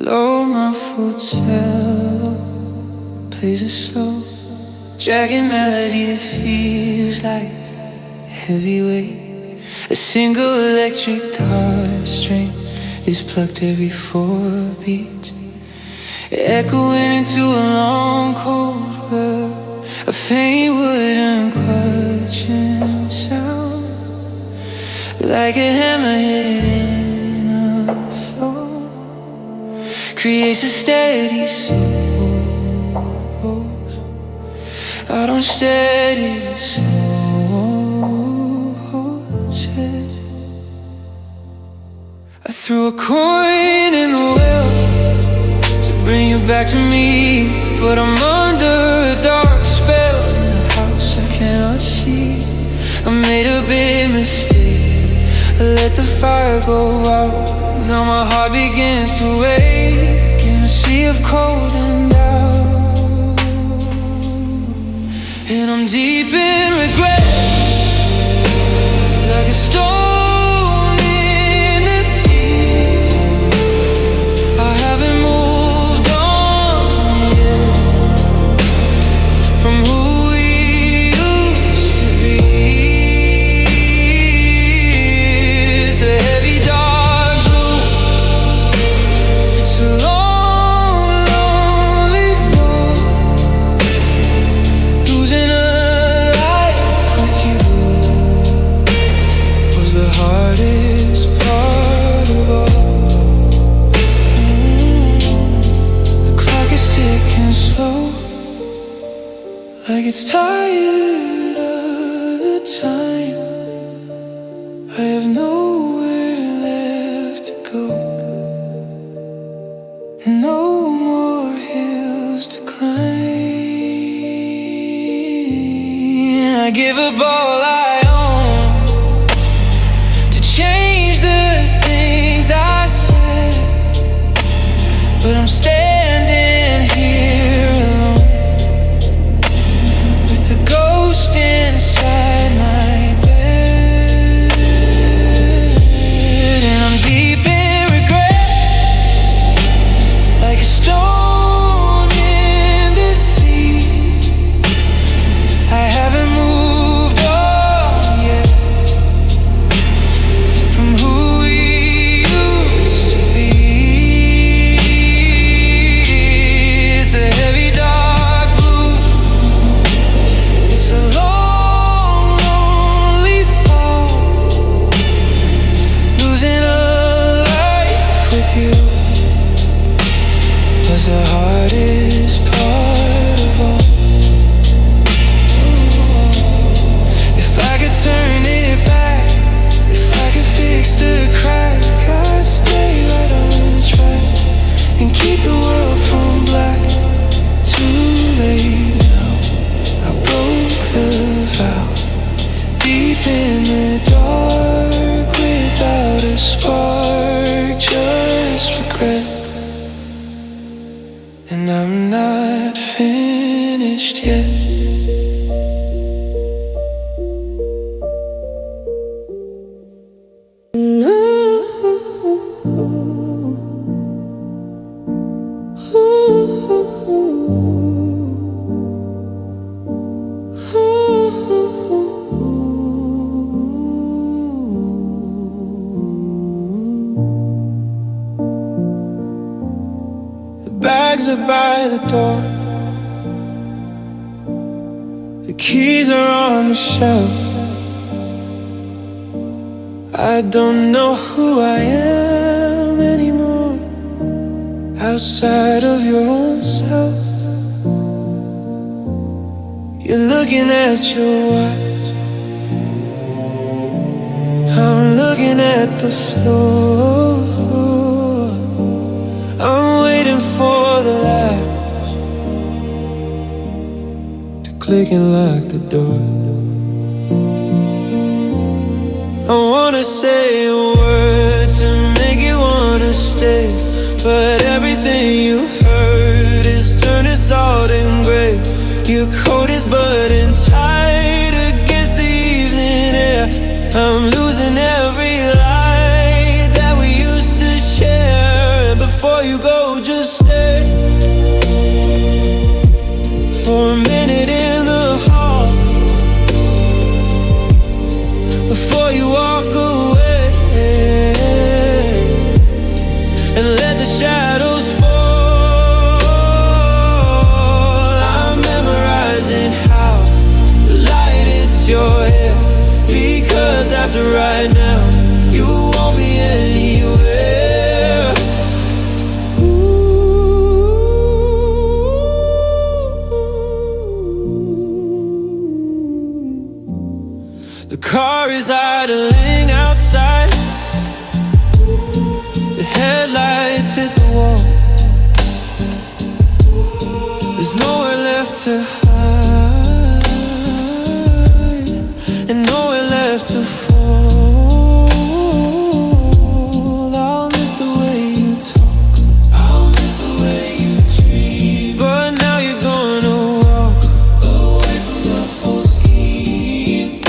Low muffled cello plays a slow, dragging melody that feels like heavyweight. A single electric guitar string is plucked every 4 beats, echoing into a long cold world. A faint wooden clutching sound, like a hammer hitting a floor, creates a steady soul out on steady souls. I threw a coin in the well to bring you back to me, but I'm under a dark spell in a house I cannot see. I made a big mistake, I let the fire go out. Now my heart begins to wake in a sea of cold and doubt, and I'm deep in regret, like a stone in the sea. I haven't moved on yet from who we used to be. It's a heavy dark blue, it's a long, lonely fall, losing a life with you was the hardest part of all. The clock is ticking slow, like it's tired of the time. I have nowhere left to go, and no more hills to climb. I give up all I own to change the things I said, but I'm standing here alone with a ghost inside my bed, and I'm deep in regret, like a stone in the sea. I haven't moved on yet from who we used to be. It's a heavy dark blue, it's a long, lonely fall, losing a life with you was the hardest part of all. If I could turn it back, if I could fix the crack, I'd stay right on the track and keep the world from black. Too late now, I broke the vow, deep in the dark without a spark, just regret. And I'm not finished yet. The bags are by the door, the keys are on the shelf. I don't know who I am anymore, outside of your own self. You're looking at your watch, I'm looking at the floor. I'm waiting for the latch to click and lock the door. I wanna say a word to make you wanna stay, but everything you heard is turning salt and gray. Your coat is buttoned tight against the evening air. I'm losing every light that we used to share. And before you go, go, just stay for a minute in the hall before you walk away, and let the shadows fall. I'm memorizing how the light hits your hair, because after right now you won't be anywhere. The car is idling outside, the headlights hit the wall. There's nowhere left to hide, and nowhere left to fall. I'll miss the way you talk, I'll miss the way you dream, but now you're gonna walk away from the whole scheme.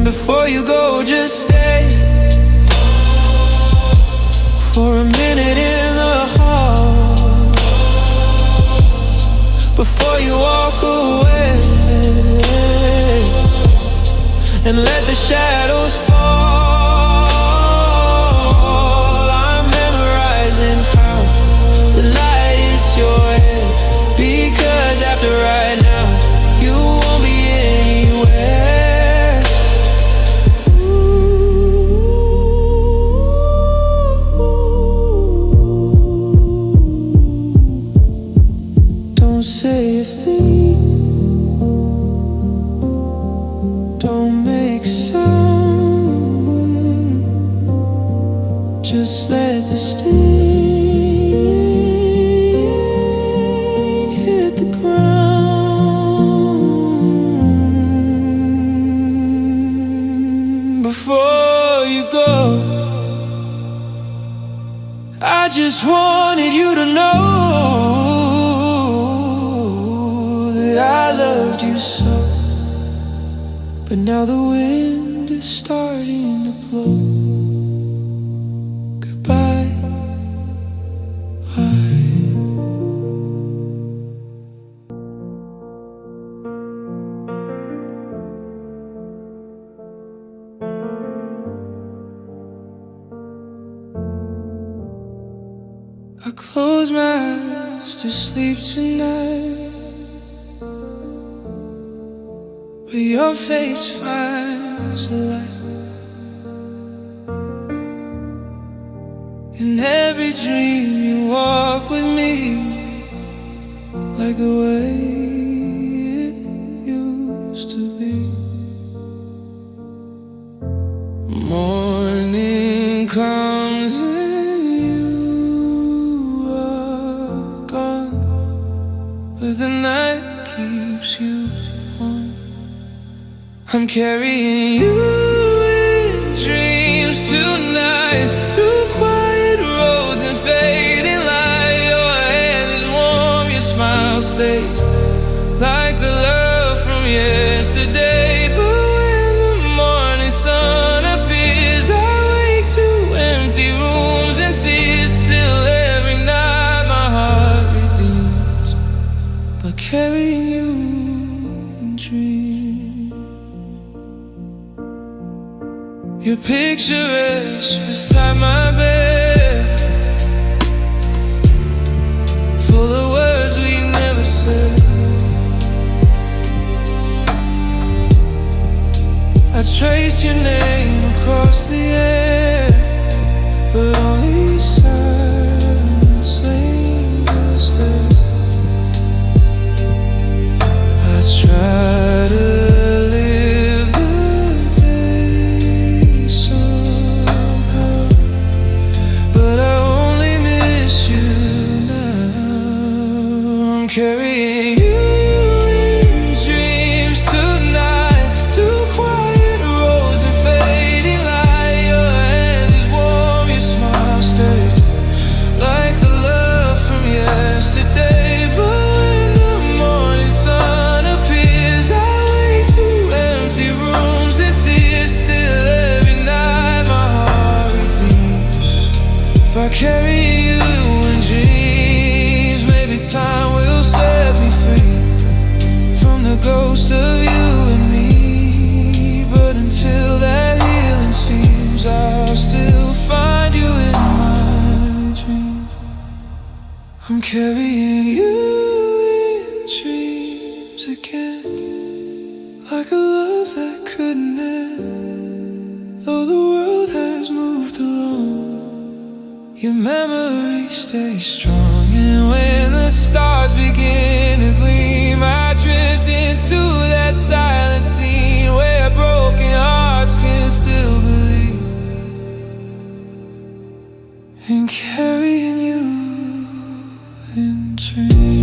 Before you go, just stay for a minute in the hall before you walk away, and let the shadows fall. I'm memorizing how the light is your head, because after right now you won't be anywhere. Don't say a thing, don't make a sound, just let the sting hit the ground. Before you go, I just wanted you to know that I loved you so. But now the wind is starting to blow. Goodbye. I close my eyes to sleep tonight, but your face finds the light. In every dream you walk with me, like the way it used to be. Morning comes and you are gone, but the night keeps you on. I'm carrying you in dreams tonight, through quiet roads and fading light. Your hand is warm, your smile stays like the love from yesterday. But when the morning sun appears, I wake to empty rooms and tears. Still every night my heart redeems by carrying you in dreams. Your picture rests beside my bed, full of words we never said. I trace your name across the air, but only silence lingers there. I try to live the day somehow, but I only miss you now. I'm carrying you in dreams tonight, through quiet roads and fading light. Your hand is warm, your smile stays carry you in dreams. Maybe time will set me free from the ghost of you and me. But until that healing seems, I'll still find you in my dreams. I'm carrying you in dreams again, like a love that couldn't end. Though the world has moved along, your memory stays strong. And when the stars begin to gleam, I drift into that silent scene where broken hearts can still believe. And carrying you in dreams.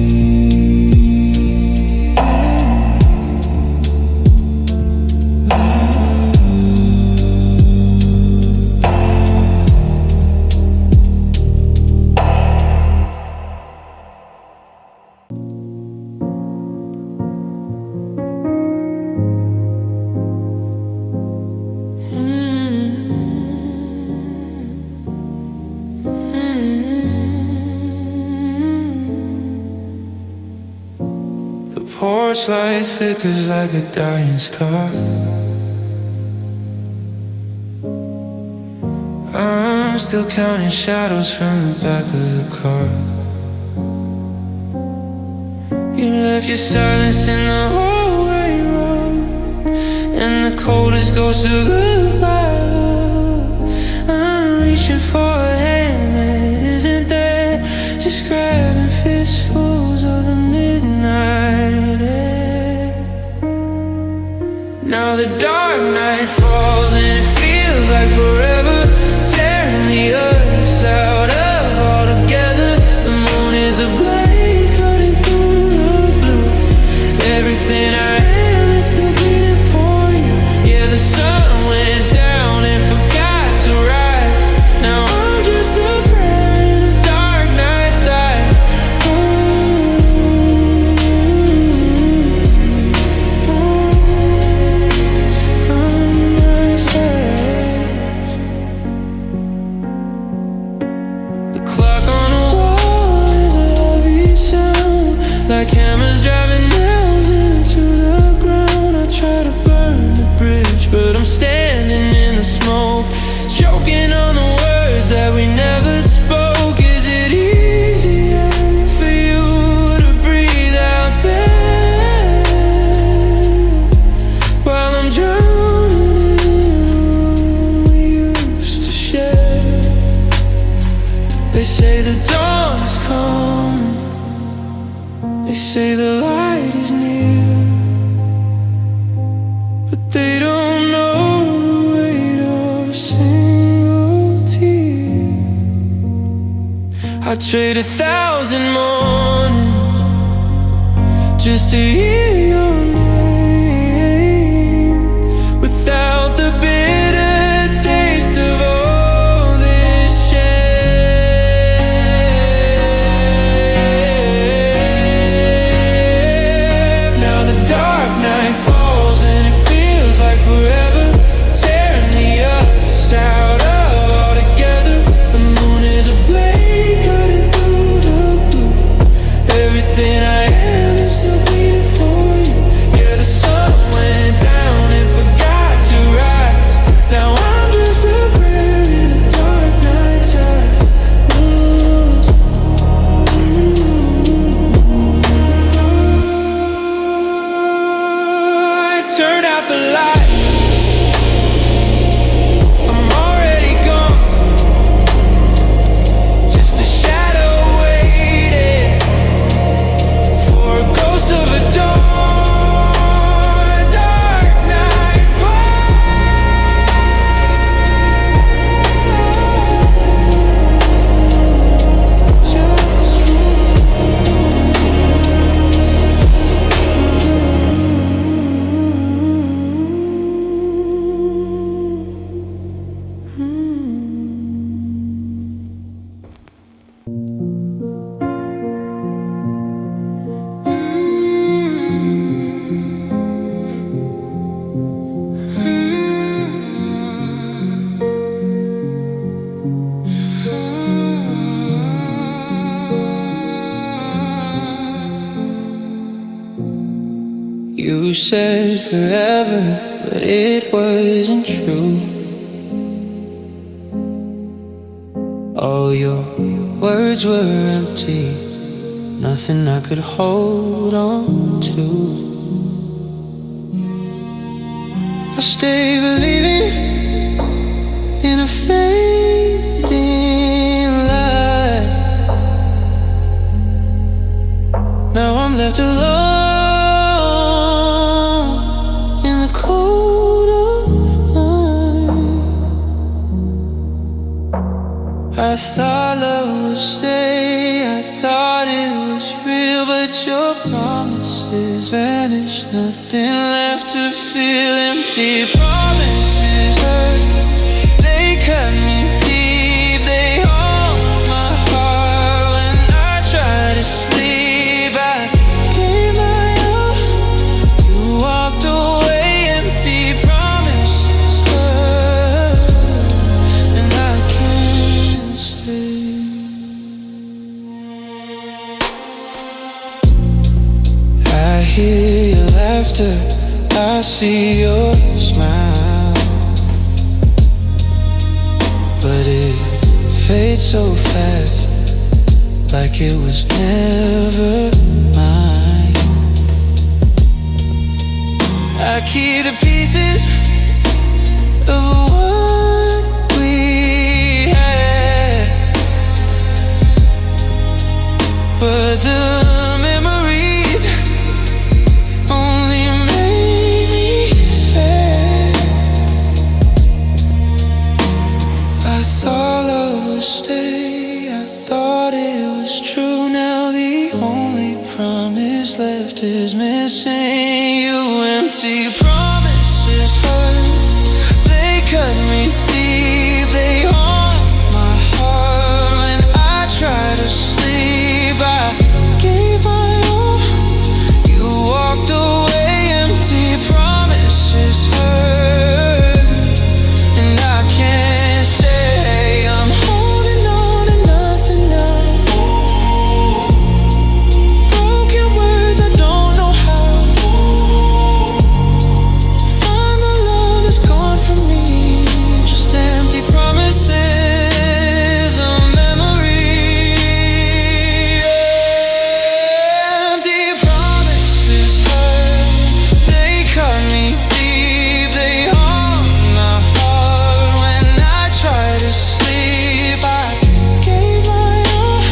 Porch light flickers like a dying star. I'm still counting shadows from the back of the car. You left your silence in the hallway road, and the coldest ghost of goodbye. I'm reaching for a hand that isn't there, just grabbing fistfuls of the midnight air. Now the dark night falls and it feels like forever, tearing the us out of all together. The moon is ablaze, cutting through the blue. Everything I am is still beating for you. Yeah, the sun went down and forgot to rise. Now I'm just a prayer in a dark night's eyes. The clock on the wall is a heavy sound, like hammers driving nails into the ground. I try to burn the bridge, but I'm standing in the smoke, choking on the words that we never spoke. Is it easier for you to breathe out there while I'm drowning in a room we used to share? They say the dawn is coming, they say the light is near, but they don't know the weight of a single tear. I trade 1,000 mornings just to hear your name, without the bitter taste of all this shame. Now the dark night falls and it feels like forever, tearing the us out of all together. The moon is ablaze, cutting through the blue. Everything I am is still bleeding for you. Yeah, the sun went down and forgot to rise. Now I'm just a prayer in a dark night's eyes. I turn out the lights, I'm already gone, just a shadow waiting for a ghost of a dawn. Dark night fall. Just for said forever, but it wasn't true. All your words were empty, nothing I could hold on to. I stay believing in a fading light. Now I'm left alone in the cold of night. I thought love would stay, I thought it was real, but your promises vanished, nothing left to feel. Empty promises hurt, they cut me deep, they haunt my heart. When I try to sleep, I gave my all, you walked away. Empty promises hurt, and I can't stay. I hear your laughter, I see your smile, but it fades so fast, like it was never mine. I keep the pieces of what we had, but the memories only made me sad. I thought love would stay, I thought it was true. Now the only promise left is missing you. Empty promises hurt, they cut me deep, they haunt my heart. When I try to sleep, I gave my all, you walked away. Empty promises hurt, and I can't stay. I'm holding on to nothing now, broken words, I don't know how to find the love that's gone from me. Just empty promises, a memory. Empty promises hurt, they cut me deep, they haunt my heart. When I try to sleep, I gave my all,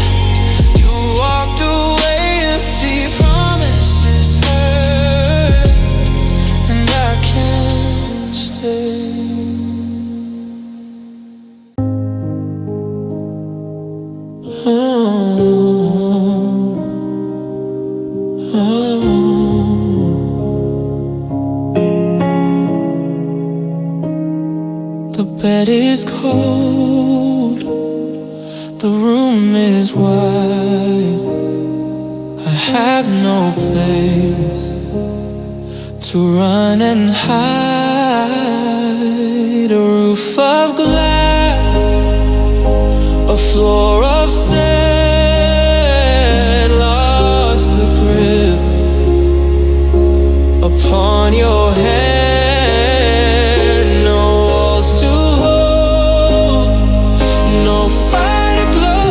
you walked away. Empty promises hurt, and I can't stay. The bed is cold, the room is wide. I have no place to run and hide. A roof of glass, a floor of sand, lost the grip upon your hand. No walls to hold, no fire to glow,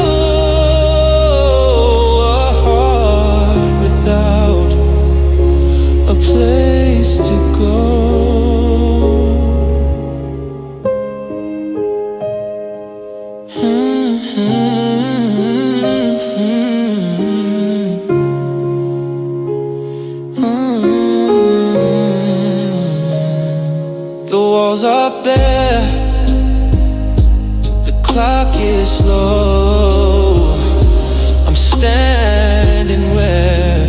a heart without a place to go. The walls are bare, the clock is slow. I'm standing where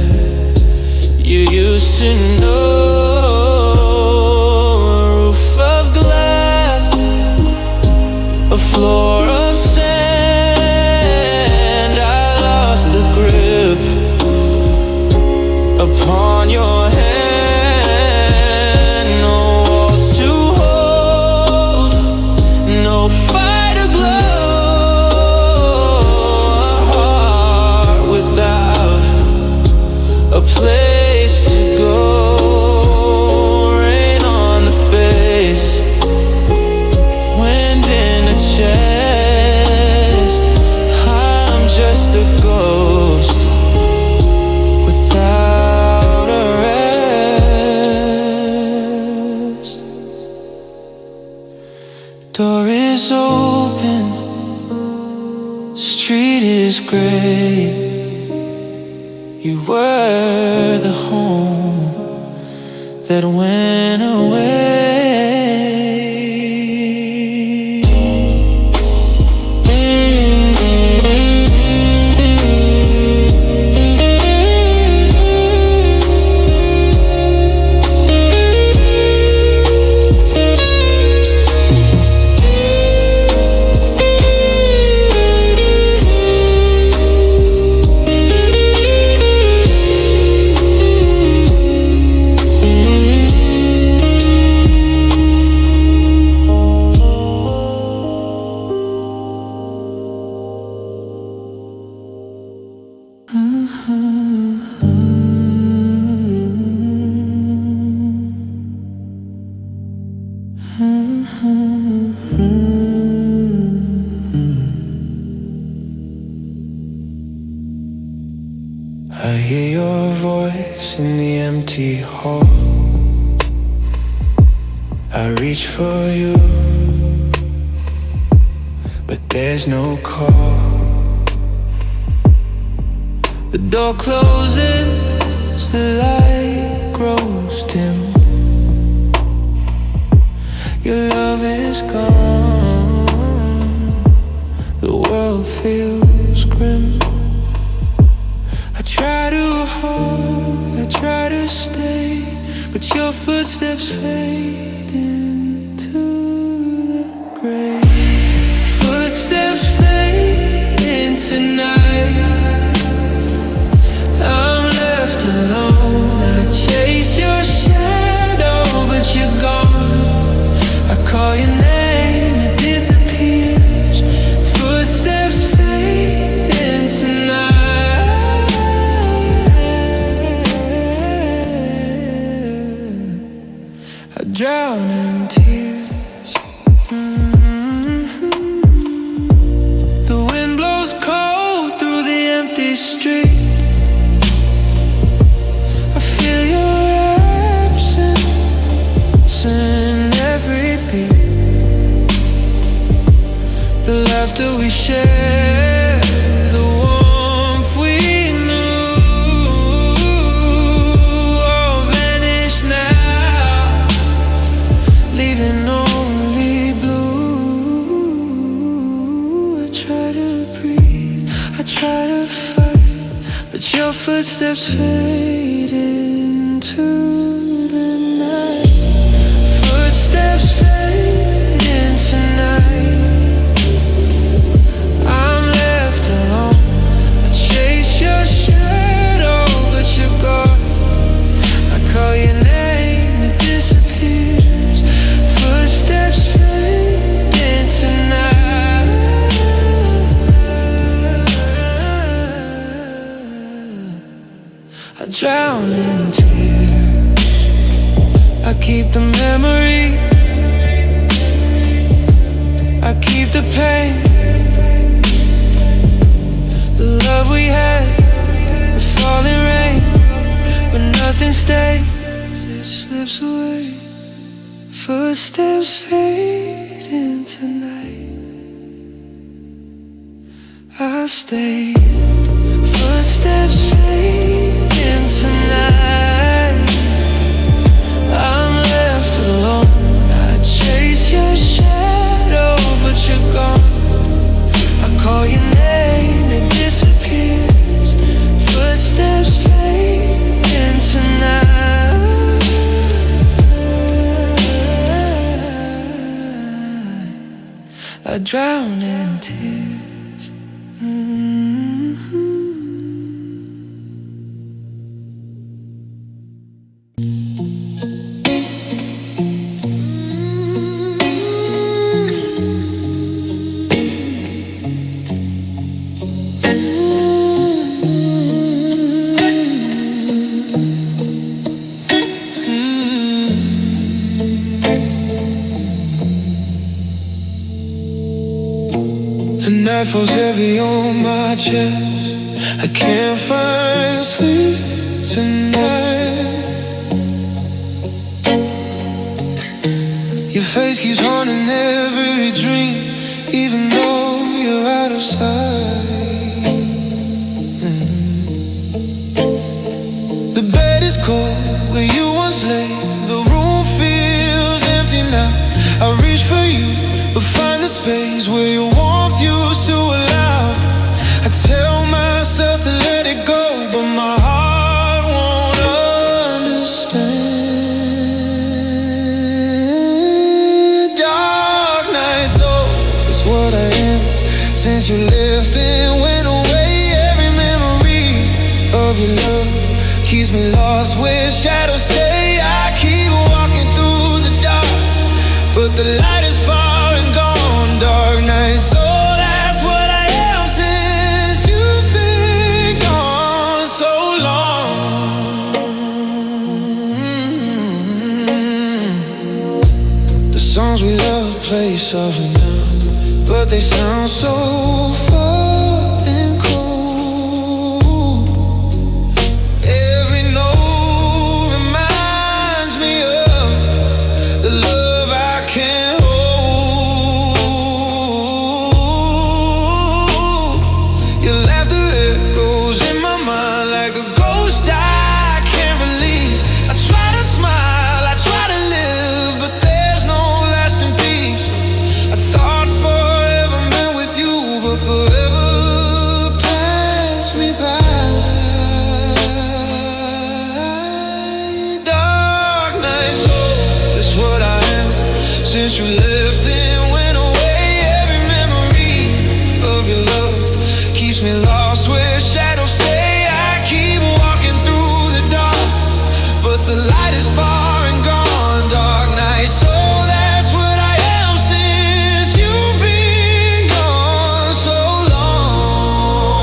you used to know. A roof of glass, a floor of sand. I lost the grip upon your hand. No walls to hold, no fire to glow, a heart without a place to go. Door is open, street is gray. You were the home that went away. I hear your voice in the empty hall. I reach for you, but there's no call. The door closes, the light grows dim. Your love is gone, the world feels grim. I try to hold, I try to stay, but your footsteps fade into the gray. Footsteps fade into night. I'm left alone. I chase your shadow, but you're gone. I call your name, it disappears. Footsteps fade into night. I drown in tears. The wind blows cold through the empty street. I feel your absence in every beat. The laughter we share, the warmth we knew, all vanish now, leaving only blue. I try to breathe, I try to fight, but your footsteps fade into the night. Footsteps fade into night. I'm left alone. I chase your shadow, but you're gone. I call your name, it disappears. Footsteps fade into night. I drown in tears. I keep the memory, I keep the pain. The love we had, the falling rain. But nothing stays, it slips away. Footsteps fade into night. I stay. Footsteps fade into night. I'm left alone. I chase your shadow, but you're gone. I call your name, it disappears. Footsteps fade into night. I drown in tears. The night falls heavy on my chest. I can't find sleep tonight. Your face keeps haunting every dream, even though you're out of sight. The bed is cold where you once lay. The room feels empty now. I reach for you, but find the space where your warmth used to allow. I tell myself to let it go, but my heart won't understand. Dark night soul is what I am. Since you left and went away, every memory of your love keeps me lost where shadows stay. I keep walking through the dark, but the light is far and gone. Dark night soul, that's what I am since you've been gone so long. The songs we love play softly now, but they sound so far and cold. Every note reminds me of the love I can't hold. Your laughter echoes in my mind like a ghost I can't release. I try to smile, I try to live, but there's no lasting peace. I thought forever meant with you, but forever passed me by. Dark night soul, that's what I am. Since you left and went away, every memory of your love keeps me lost where shadows stay. I keep walking through the dark, but the light is far and gone. Dark night soul, that's what I am since you've been gone so long.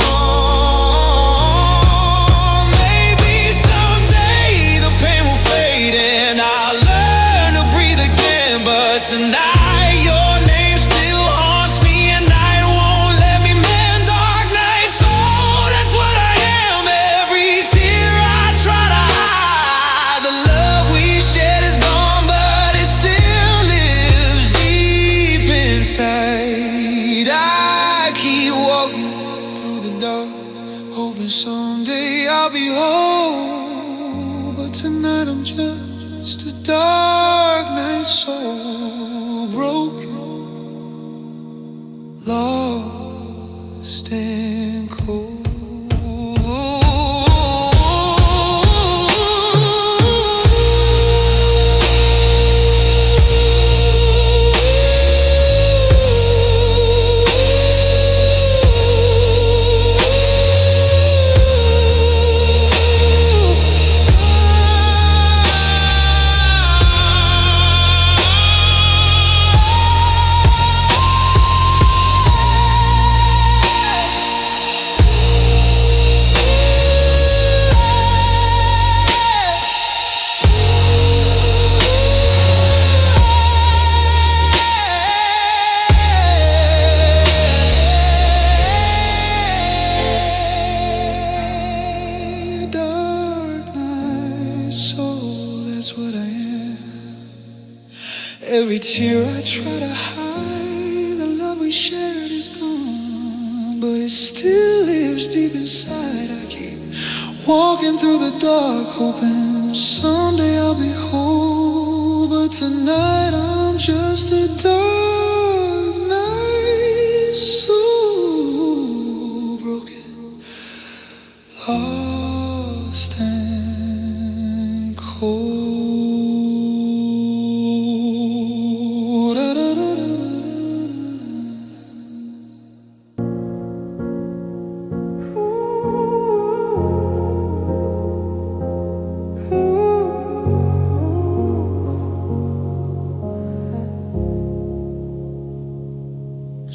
Maybe someday the pain will fade and I'll learn to breathe again, but tonight your name still haunts me and night won't let me mend. Dark night soul, that's what I am. Every tear I try to hide, the love we shared is gone, but it still lives deep inside. I keep walking through the dark, hoping someday I'll be whole, but tonight I'm just a dark night soul, broken, lost and cold. Dark night soul, that's what I am. Every tear I try to hide, the love we shared is gone, but it still lives deep inside. I keep walking through the dark, hoping someday I'll be whole, but tonight I'm just a dark night soul, broken, lost and cold.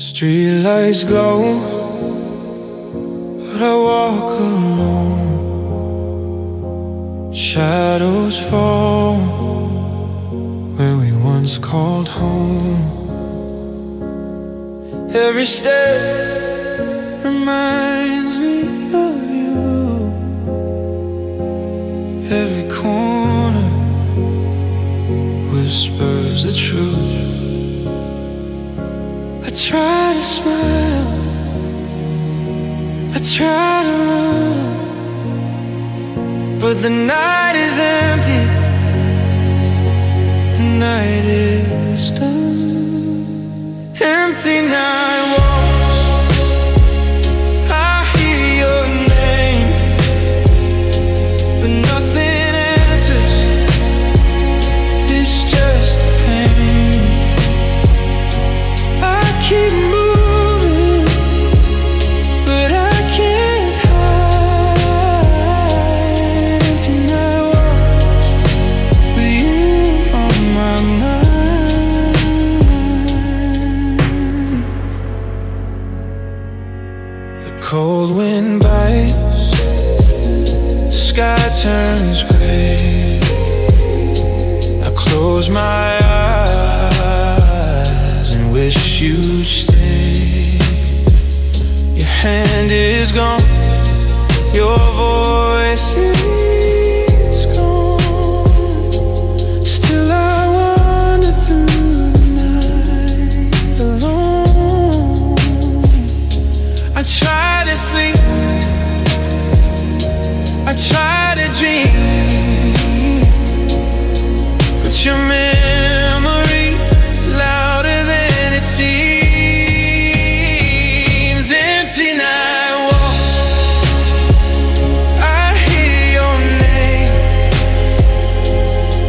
Street lights glow, but I walk alone. Shadows fall where we once called home. Every step reminds me of you. Every corner whispers the truth. I try to smile, I try to run, but the night is empty, the night is done. Empty night walks, I hear your name, but nothing answers, it's just the pain. I keep moving, but I can't hide. Empty night walks with you on my mind. The cold wind bites, the sky turns gray. I close my eyes and wish you'd stay. Your hand is gone, your voice is gone. Still I wander through the night alone. I try to sleep, I try to dream, but your memory's louder than it seems. Empty night walks, I hear your name,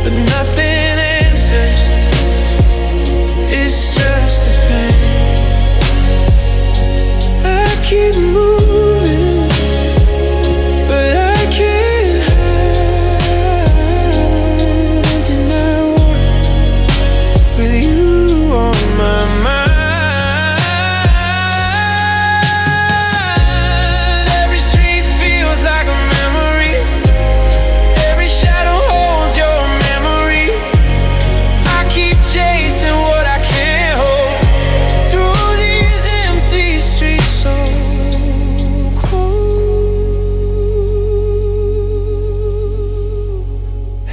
but nothing answers, it's just the pain. I keep moving, but I can't hide. Empty night walk with you on my mind. Every street feels like a memory, every shadow holds your memory. I keep chasing what I can't hold through these empty streets so cold.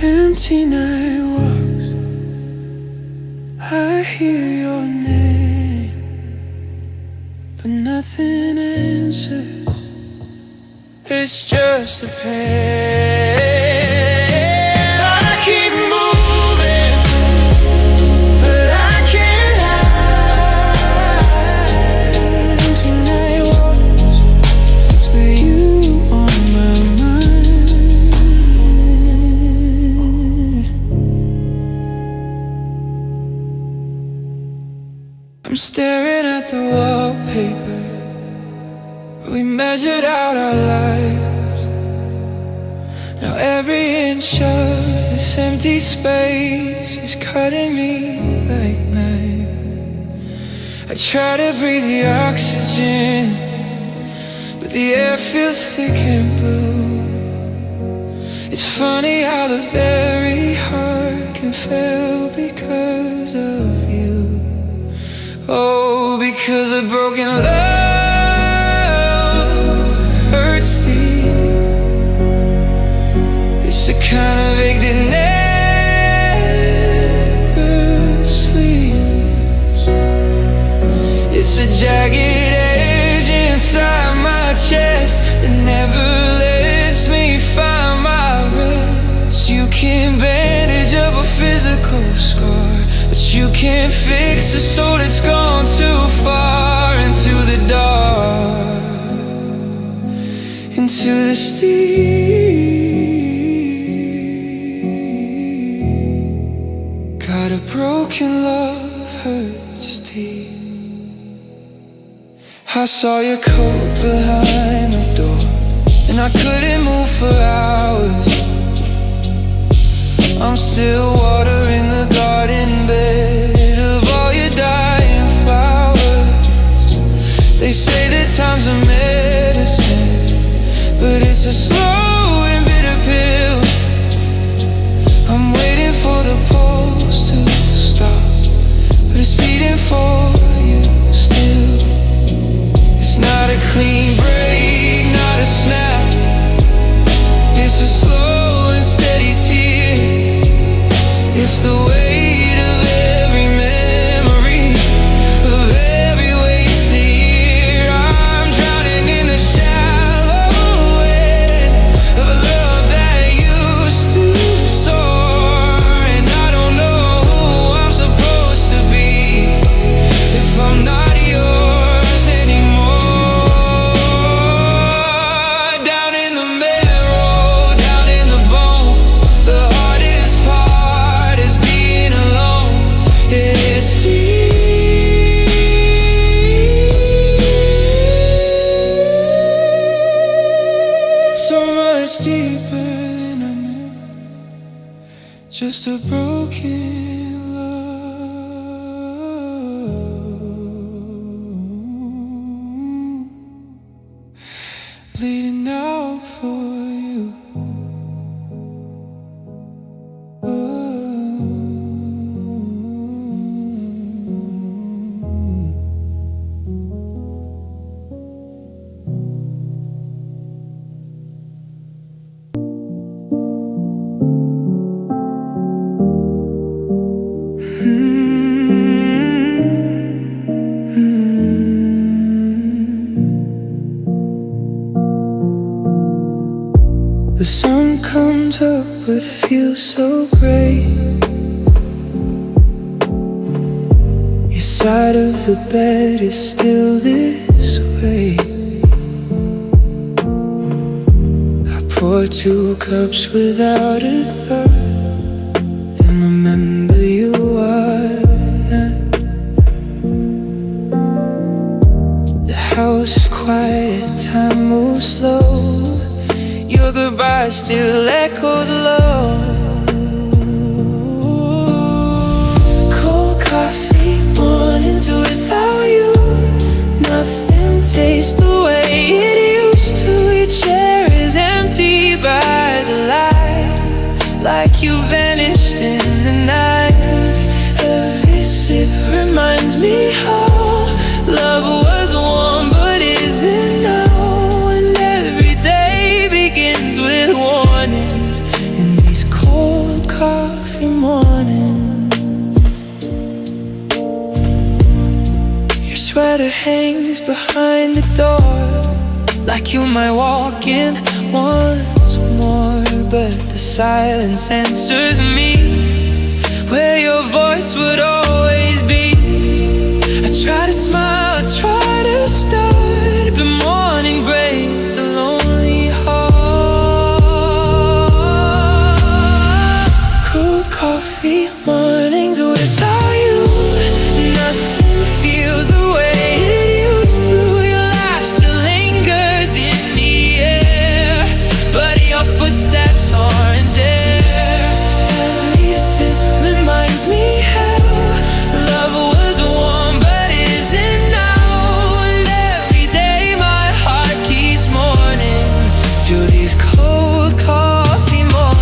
Empty night walks, I hear your name, but nothing answers, it's just the pain. I keep moving, but I can't hide. Empty night walks with you on my mind. I'm staring at the wallpaper where we measured out our lives. Now every inch of this empty space is cutting me like knife. I try to breathe the oxygen, but the air feels thick and blue. It's funny how the very heart can fail because of you. Oh, because a broken love hurts deep. It's the kind of ache that never sleeps. It's a jagged edge inside my chest that never lets me find my rest. You can bandage up a physical scar, but you can't fix a soul that's gone too far into the dark, into the steep. Got a broken love hurts deep. I saw your coat behind the door, and I couldn't move for hours. I'm still watering the garden bed of all your dying flowers. They say that time's a medicine, but it's a slow and bitter pill. I'm waiting for the pulse to stop, but it's beating for you still. It's not a clean break, not a snap. It's a slow and steady tear. It's top, but it feels so great. Your side of the bed is still this way. I pour 2 cups without a thought, then remember you are not. The house is quiet, time moves slow. Your goodbye still echoes low. Cold coffee mornings without you, nothing tastes the way it used to. Your chair is empty by the light, like you vanished in the night. Every sip reminds me how love was warm but isn't now. And every day begins with warnings in these cold coffee mornings. Your sweater hangs behind the door, like you might walk in once more. But the silence answers me, where your voice would always be. I try to smile, I try to start, but morning breaks a lonely heart. Cold coffee mornings without you, nothing feels the way it used to. Your laugh still lingers in the air, but your footsteps aren't there. Every sip reminds me how love was warm but isn't now. And every day my heart keeps mourning through these cold coffee mornings.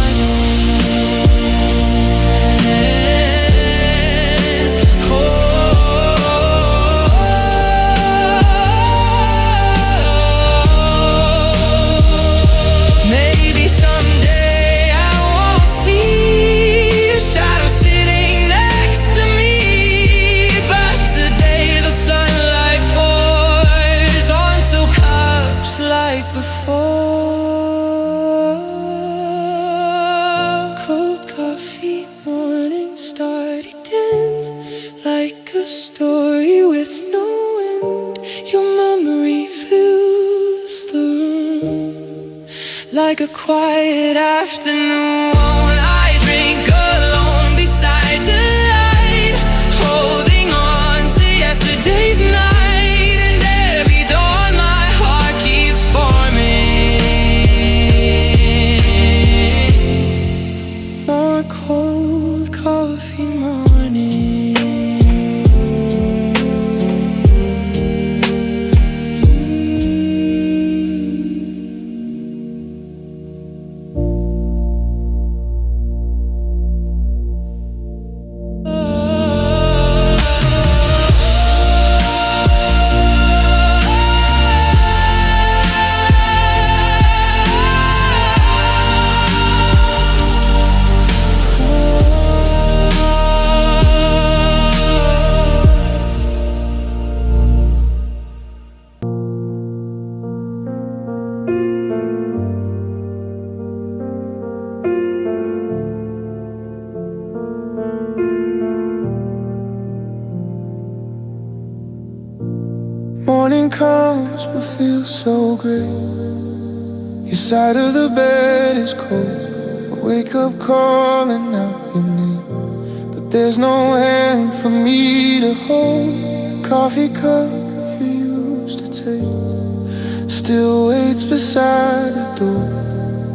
Oh, maybe someday I won't see your shadow sitting next to me, but today the sunlight pours onto cups like before. Cold coffee morning start again, like a story with no end. Your memory fills the room, like a quiet afternoon. I drink alone beside the light, holding on to yesterday's night. And every dawn my heart keeps forming more cold coffee morning. Morning comes but feels so great. Your side of the bed is cold. I wake up calling out your name, but there's no hand for me to hold. The coffee cup you used to take still waits beside the door.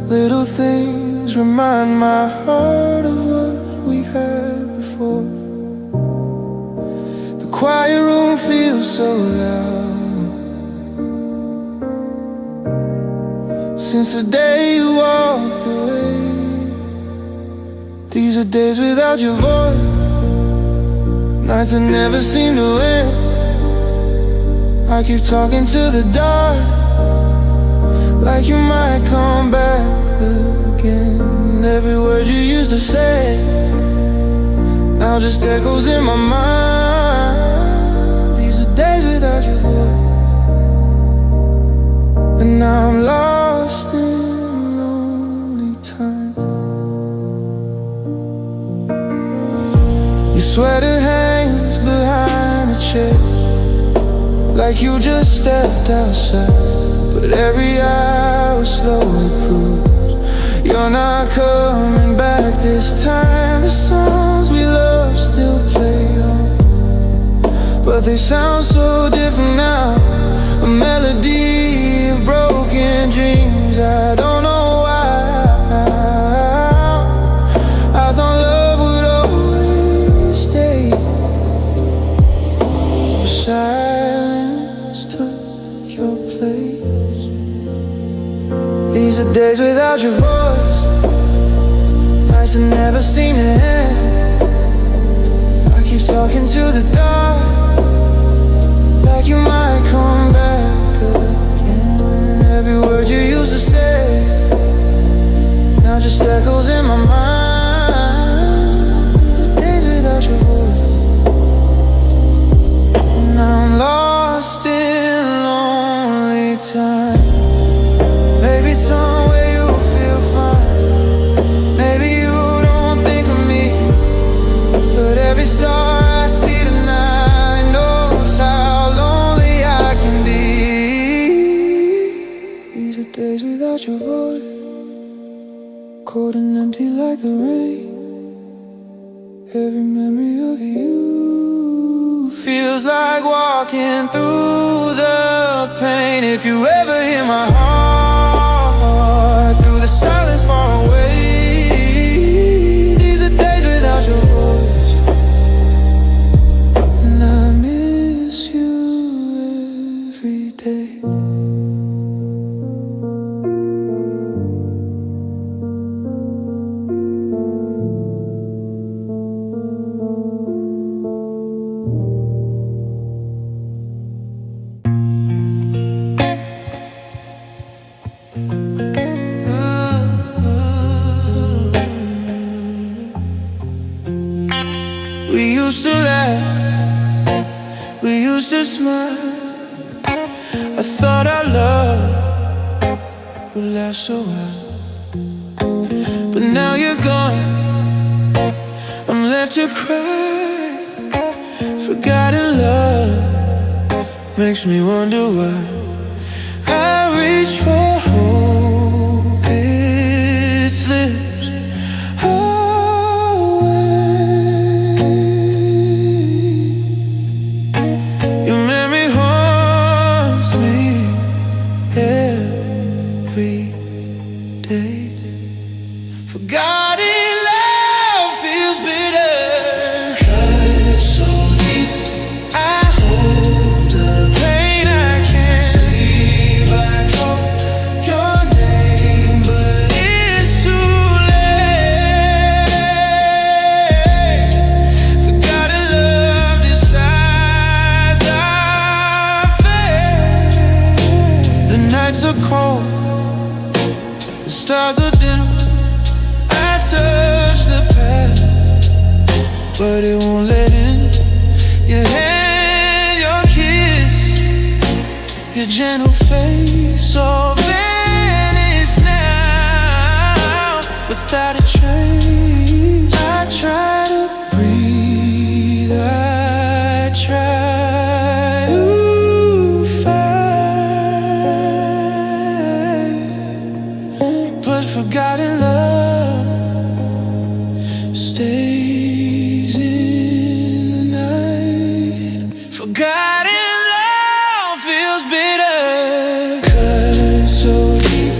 Little things remind my heart of what we had before. The quiet room feels so loud since the day you walked away. These are days without your voice, nights that never seem to end. I keep talking to the dark, like you might come back again. Every word you used to say now just echoes in my mind. These are days without your voice, and now I'm lost in lonely time. sweater hangs behind the chair, like you just stepped outside. But every hour slowly proves you're not coming back this time. The songs we love still play on, but they sound so different now. A melody of broken dreams. I don't know why I thought love would always stay. But silence took your place. These are days without your voice, nights that never seem to end. I keep talking to the dark, like you might come back again. Every word you used to say now just echoes in my mind. These are days without your voice. Now I'm lost in lonely time. Maybe somewhere you'll feel fine. Maybe you don't think of me, but every star I see tonight knows how lonely I can be. These are days without your voice, cold and empty like the rain. Every memory of you feels like walking through the pain. If you ever hear my heart through the silence far away, these are days without your voice, and I miss you every day. We used to laugh, we used to smile. I thought our love would last so well, but now you're gone, I'm left to cry. Forgotten love makes me wonder why I reach for hope, it slips away. Your memory haunts me every day. Forgotten love feels bitter, cut so deep. I hold the pain, I can't sleep. I call your name, but it's too late. Forgotten love decides our fate. The nights are cold, the stars are dim. I touch the past, but it won't let in. Your hand, your kiss, your gentle face, all vanished now without a trace. I try to breathe, I try to fight, but forgotten love stays in the night. Forgotten love feels bitter, cut so deep.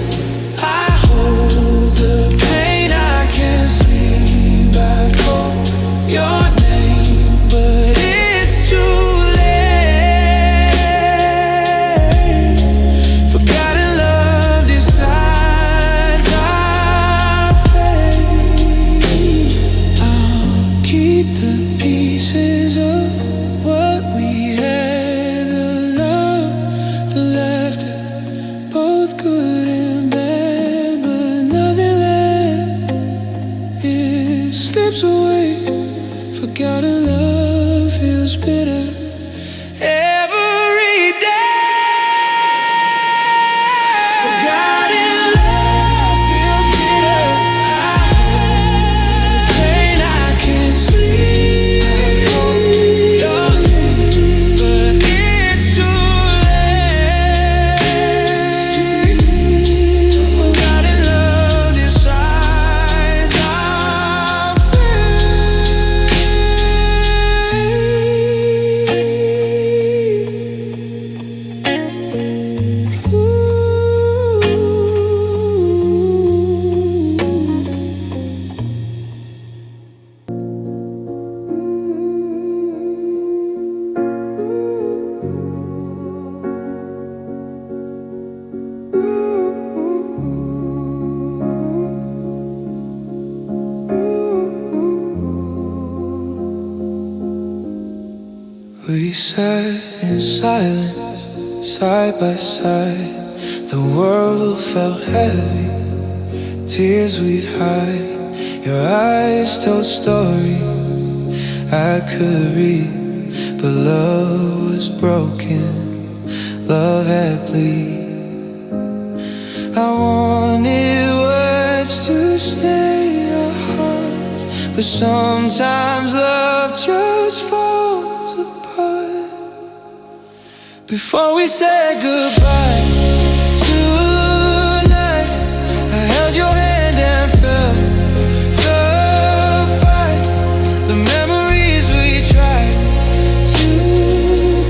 I hold the pain, I can't sleep. I call your name, but it's too late. Forgotten love decides our fate. I'll keep the pieces of what we had, the love, the laughter, both good and bad, but nothing left, it slips away. Forgotten love feels bitter every day. Forgotten love feels bitter. I hold the pain, I can't sleep. We sat in silence, side by side. The world felt heavy, tears we'd hide. Your eyes told stories I could read, but love was broken, love had bleed. I wanted words to stay our hearts, but sometimes love just falls apart. Before we said goodbye tonight, I held your hand and felt the fight. The memories we tried to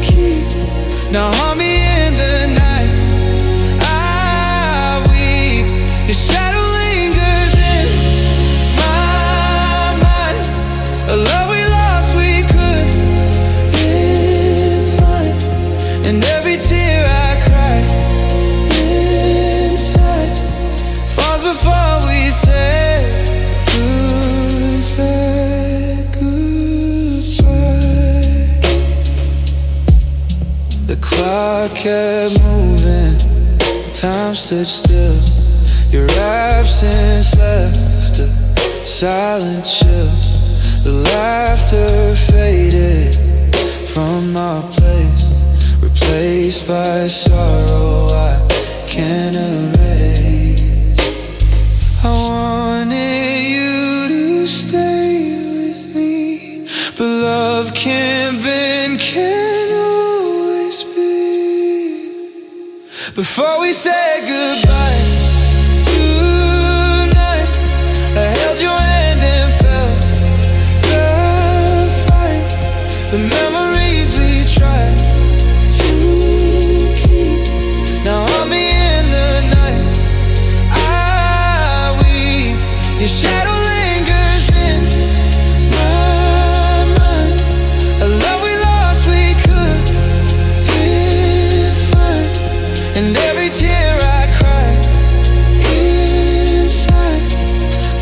keep now haunt me in the nights I weep. Your shadow lingers in my mind, a love we lost we couldn't find, and every tear I cried inside falls before we say goodbye. The clock kept moving, time stood still. Your absence left a silent chill. The laughter faded from our place, replaced by sorrow I can't erase. I wanted you to stay with me, but love can't bend, can't always be. Before we said goodbye tonight, I held your hand and felt the fight. The memories we tried to keep now haunt me in the nights I weep. Your shadow lingers in my mind, a love we lost we couldn't find, and every tear I cried inside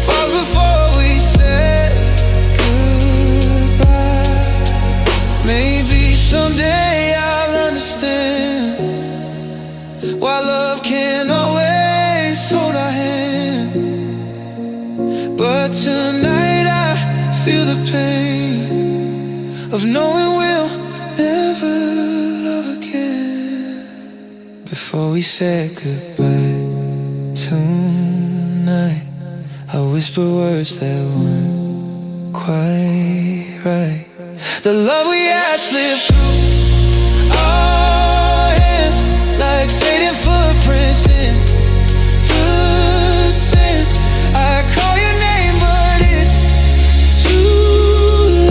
falls before we said goodbye. Maybe someday I'll understand why love can't always hold our hand, but tonight I feel the pain of knowing we'll never love again. Before we said goodbye tonight, I whisper words that weren't quite right. The love we had slipped through our hands like fading footprints in the sand. I call your name but it's too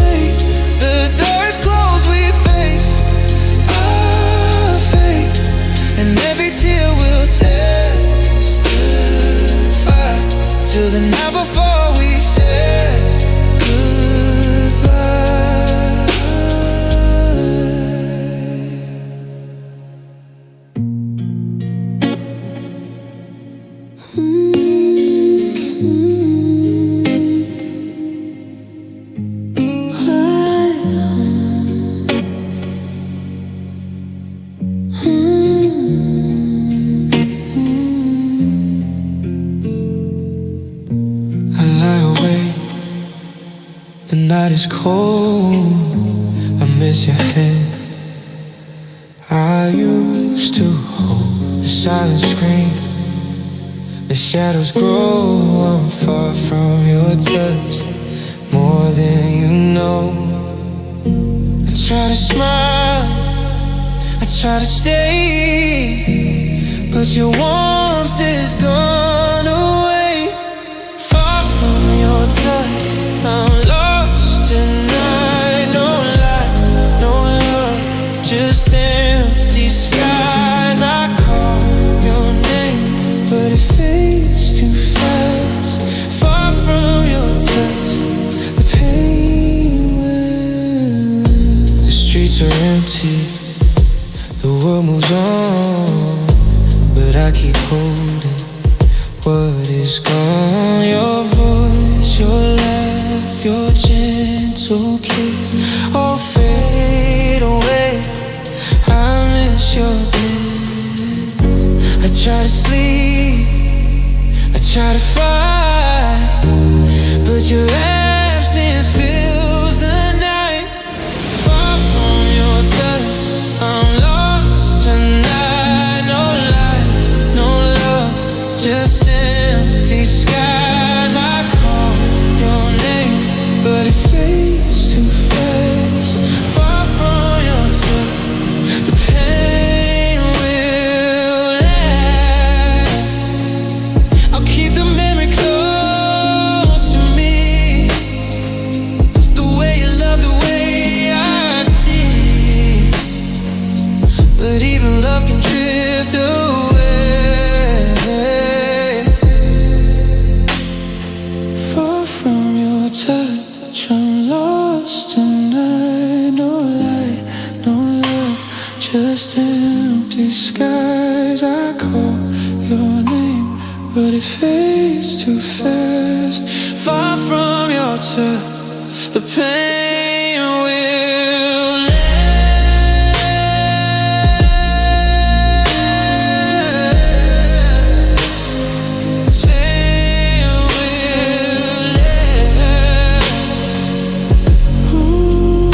late. The door is closed, we face our fate, and every tear will testify till the night before we said goodbye. I lie awake, the night is cold, I miss your hand. I used to hold the silent scream. The shadows grow, I'm far from your touch, more than you know. I try to smile, I try to stay, but your warmth is gone away. Far from your touch, I'm lost tonight. No light, no love, just empty skies. I call your name, but it fades too fast. Far from your touch, the pain will. The streets are empty, the world moves on, but I keep holding what is gone. Your voice, your laugh, your gentle kiss all fade away. try to sleep, I try to fight, but your absence fills the night. Far from your touch, I'm lost tonight. No light, no love, just empty skies. I call your name, but it fades too fast. Far from your touch, the pain will last. I'll keep the memory close to me, the way you love, the way I see. But even love can drift away. Far from your touch, I'm lost tonight. No light, no love, just empty skies. I call your name, but it fades too fast. Far from your touch, the pain will last. Pain will last. Ooh,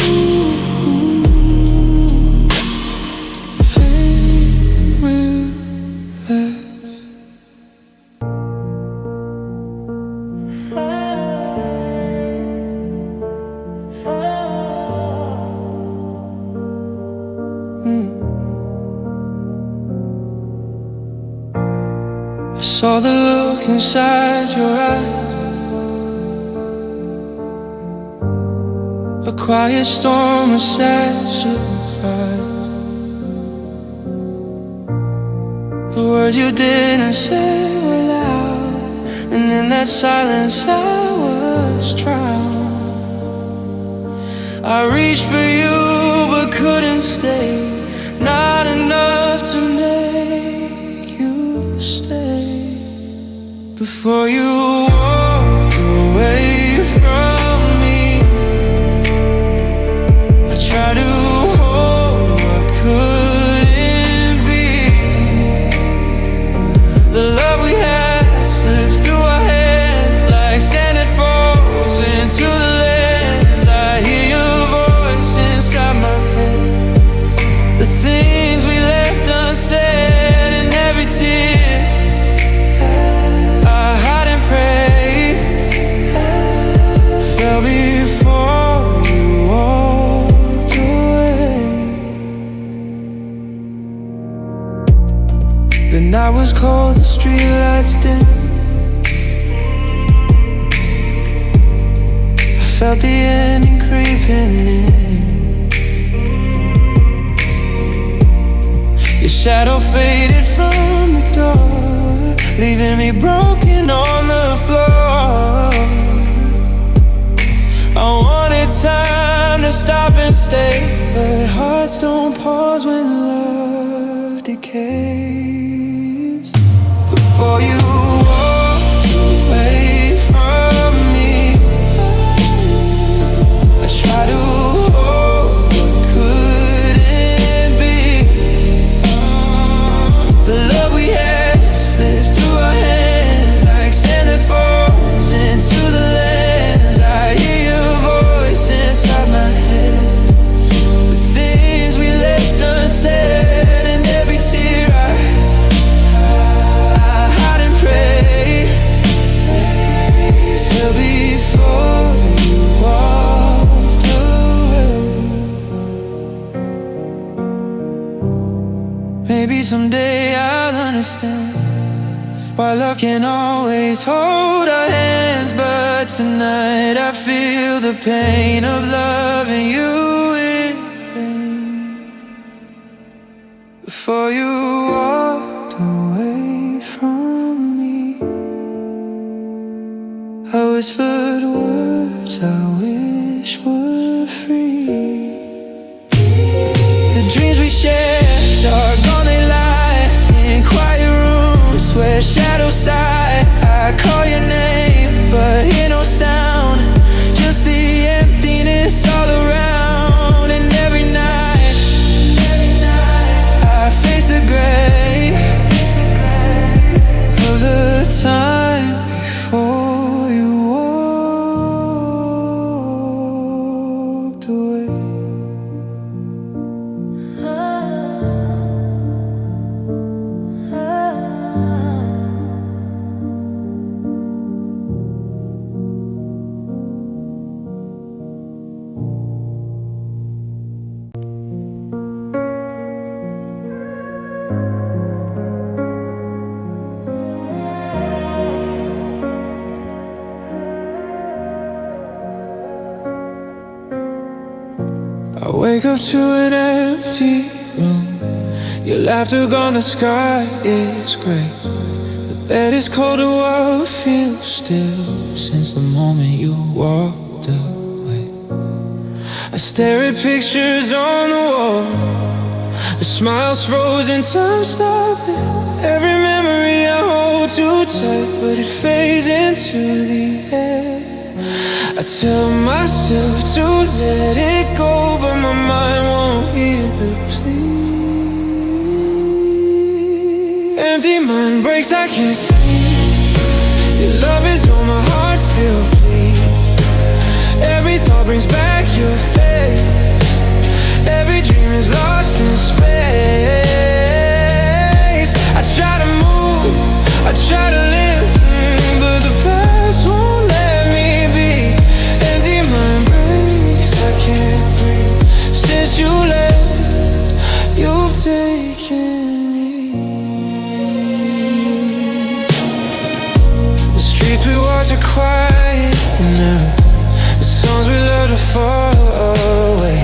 pain will last. I saw the look inside your eyes, a quiet storm of sad surprise. The words you didn't say were loud, and in that silence I was drowned. I reached for you but couldn't stay, not enough to make you stay. Before you walked away from me, I tried to hold what couldn't be. The love we had slipped through our hands like sand that falls into the lens. I hear your voice inside my head, the things we left unsaid, and every tear I hide and pray fell before you walked away. The night was cold, the streetlights dim. I felt the ending creeping in. Your shadow faded from the door, leaving me broken on the floor. I wanted time to stop and stay, but hearts don't pause when love decays. Before you walked away from me, I tried to hold what couldn't be. The love we had slipped through our hands like sand that falls into the lens. I hear your voice inside my head, the things we left unsaid, and every tear I hide and pray fell before you walked away. Maybe someday I'll understand why love can't always hold our hands, but tonight I feel the pain of loving you in vain. Before you walked away from me, I whispered words I wish were free. The dreams we shared are gone, they lie in quiet rooms where shadows sigh. I call your name, but hear no sound, just the emptiness all around. And every night I face the gray, I wake up to an empty room. Your laughter gone, the sky is grey. The bed is cold, the world feels still since the moment you walked away. I stare at pictures on the wall. The smile's frozen, time stopped. Every memory I hold too tight, but it fades into the air. I tell myself to let it go, but my mind won't hear the plea. Empty mind breaks, I can't sleep. Your love is gone, my heart still bleeds. Every thought brings back your face. Every dream is lost in space. I try to move, I try to live, but the past won't let me be. Empty mind breaks, I can't breathe. Since you left, you've taken me. The streets we walked are quiet now. The songs we loved are far away.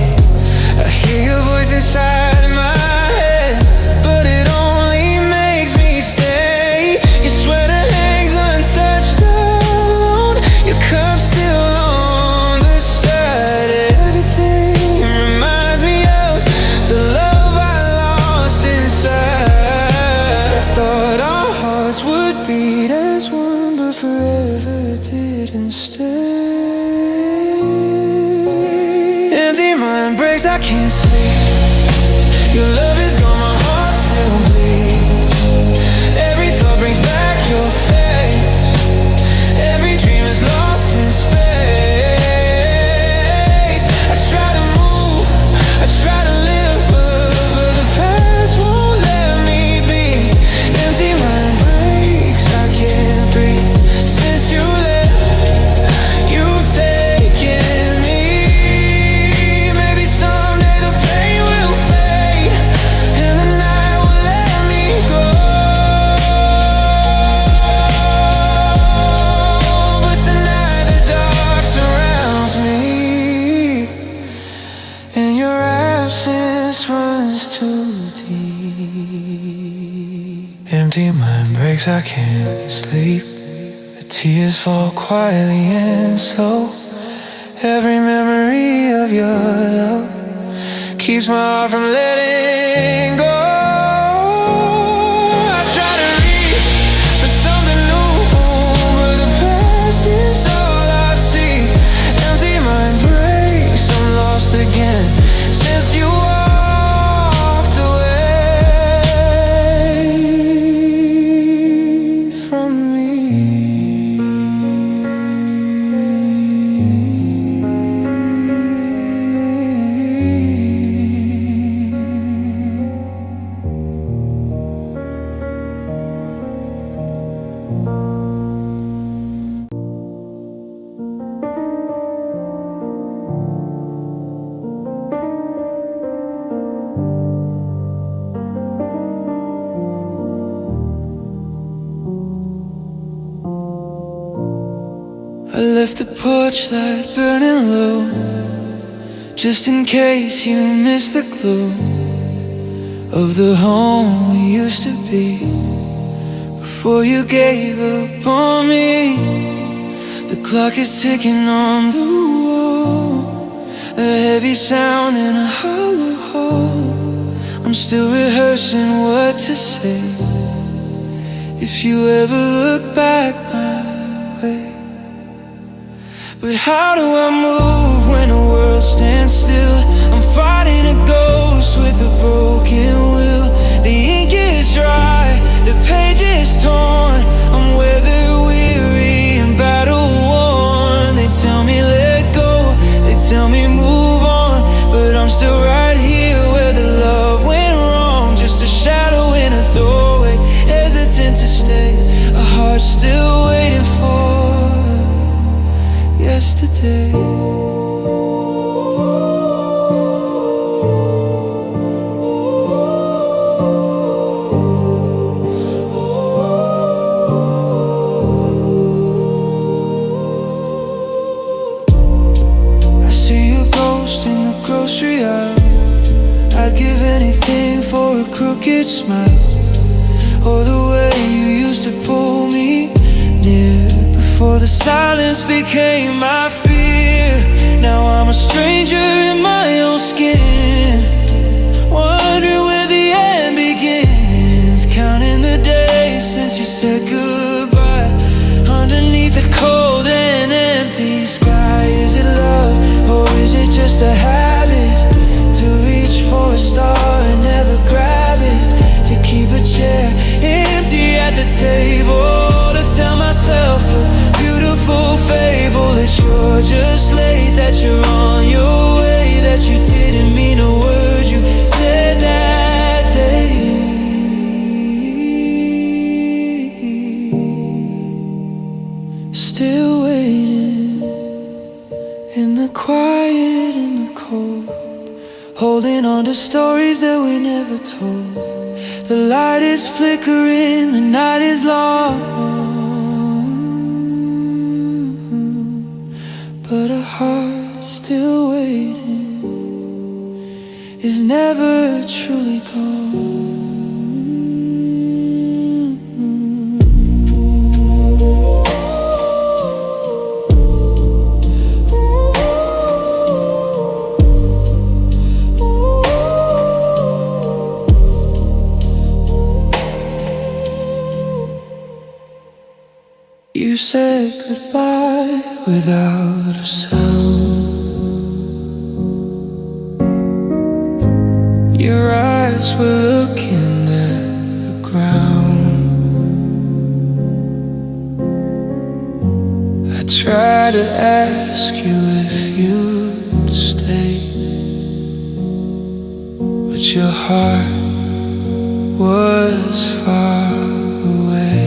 I hear your voice inside my head, but it only makes me stay. Your sweater hangs untouched alone. Your cup's still on the side. Everything reminds me of the love I lost inside. I thought our hearts would beat as one, but forever didn't stay. Empty mind breaks, I can't sleep. Your love is gone, my heart still bleeds. Every thought brings back your face. Every dream is lost in space. I try to move, I try to live, but the past won't let me be. Empty mind breaks, I can't breathe. Since you left, you've taken me. Maybe someday the pain will fade and the night will let me go. But tonight the dark surrounds me, and your absence runs too deep. Empty mind breaks, I can't sleep. The tears fall quietly and slow. Every memory of your love keeps my heart from letting go. I try to reach for something new, but the past is all I see. Empty mind breaks, I'm lost again since you walked away from me. I left the porch light burning low, just in case you missed the glow of the home we used to be. Before you gave up on me, the clock is ticking on the wall. A heavy sound in a hollow hole. I'm still rehearsing what to say if you ever look back my way. But how do I move when the world stands still? I'm fighting a ghost with a broken will. The ink is dry, the page is torn. I'm weather weary and battle worn. They tell me let go, they tell me move on, but I'm still right here where the love went wrong. Just a shadow in a doorway, hesitant to stay. A heart still waiting for yesterday. I see a ghost in the grocery aisle. I'd give anything for a crooked smile, or the way you used to pull me near before the silence became my fear. Now I'm a stranger in my own skin, wondering where the end begins, counting the days since you said goodbye. Underneath the cold and empty sky, is it love or is it just a habit to reach for a star and never grab it, to keep a chair empty at the table, to tell myself a beautiful fable that you're just late, that you're on your way, that you didn't mean a word you said that day. Still waiting in the quiet, in the cold, holding on to stories that we never told. The light is flickering, the night is long, but a heart still waiting is never truly gone. You said goodbye without a sound. Your eyes were looking at the ground. I tried to ask you if you'd stay, but your heart was far away.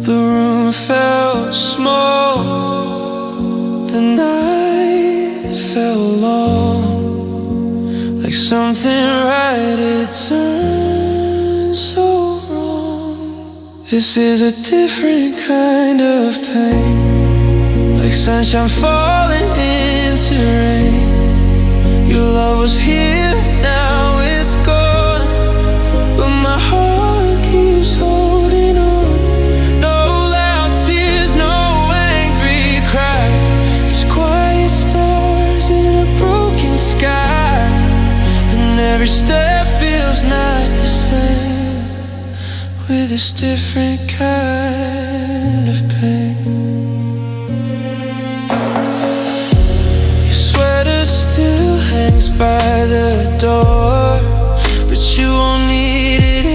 The room felt small, the night felt long, like something right had turned so wrong. This is a different kind of pain, like sunshine falling into rain. Your love was here, now it's gone, but my heart keeps holding on. Every step feels not the same, with this different kind of pain. Your sweater still hangs by the door, but you won't need it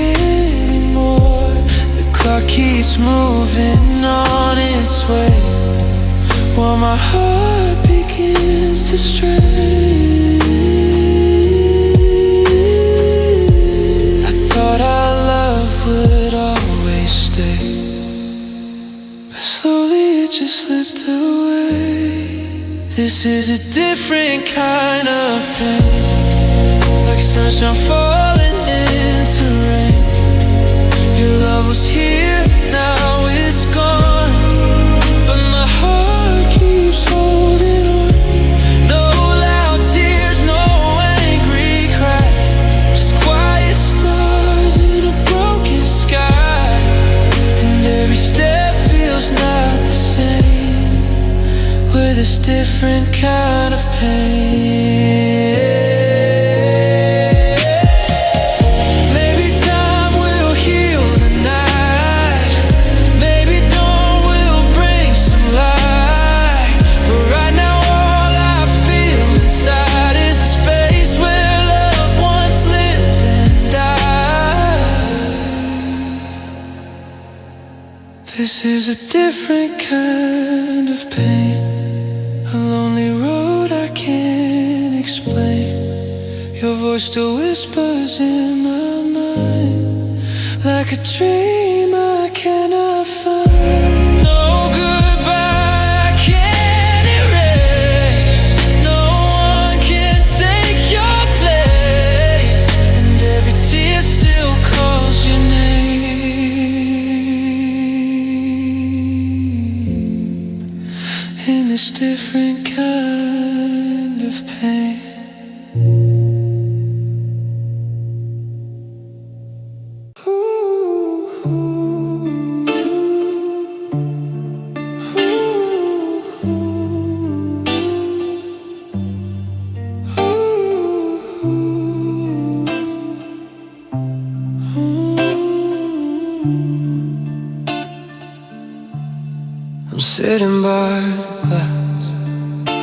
anymore. The clock keeps moving on its way, while my heart begins to stray. Would always stay, but slowly it just slipped away. This is a different kind of pain, like sunshine falling into rain. Your love was here, now it's gone, but my heart keeps holding on. No loud tears, no angry cry, just quiet stars in a broken sky. And every step feels not the same, with this different kind of pain. Maybe time will heal the night, maybe dawn will bring some light, but right now all I feel inside is the space where love once lived and died. This is a different kind of pain, a lonely road I can't explain. Your voice still whispers in my mind, like a dream I cannot find. No goodbye I can't erase, no one can take your place, and every tear still calls your name. In this different kind of pain. sitting by the glass,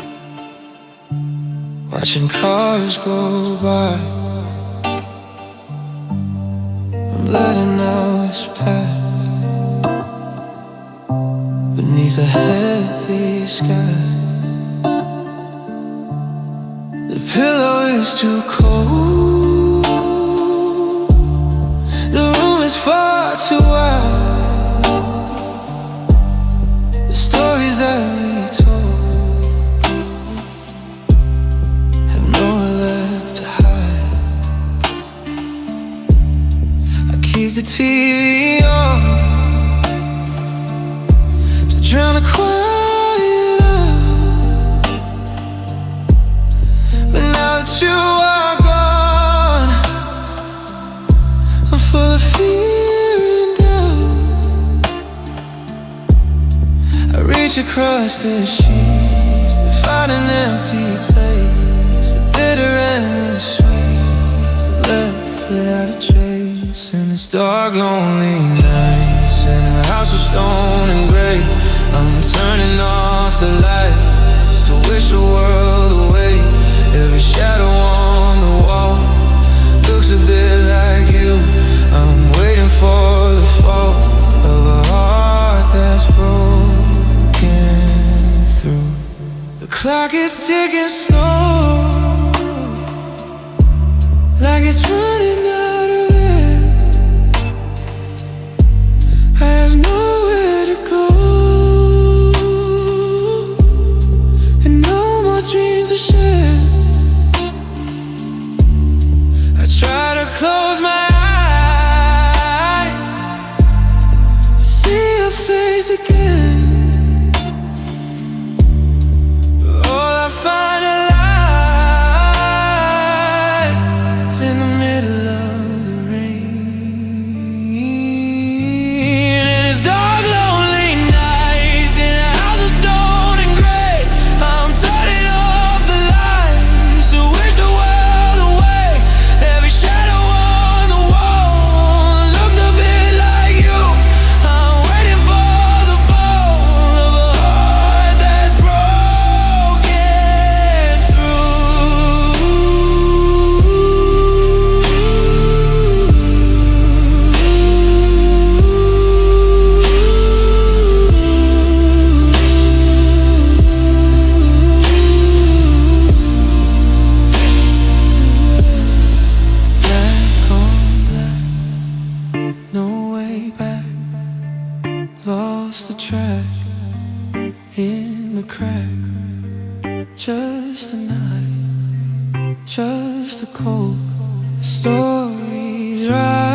watching cars go by. I'm letting hours pass beneath a heavy sky. The pillow is too cold, the room is far too wide. The stories that we told have nowhere left to hide. I keep the TV on to drown the quiet out, but now that you are gone, I'm full of fear and doubt. I reach across the sheet, find an empty place, the bitter and the sweet, left without a trace. And it's dark, lonely nights in a house of stone and gray. I'm turning off the lights to wish the world away. Every shadow on the wall looks a bit like you. I'm waiting for the fall of a heart that's broken through. The clock is ticking slow, like it's running out of air. I have nowhere to go, and no more dreams to share. I try to close my eyes to see your face again, but all I find are lies in the middle of the rain. And it's dark, lonely nights in a house of stone and gray. I'm turning off the lights to wish the world away. Every shadow on the wall looks a bit like you. I'm waiting for the fall of a heart that's broken through. Black on black, no way back. Lost the track in the crack. Just a night, just a cold. The stories right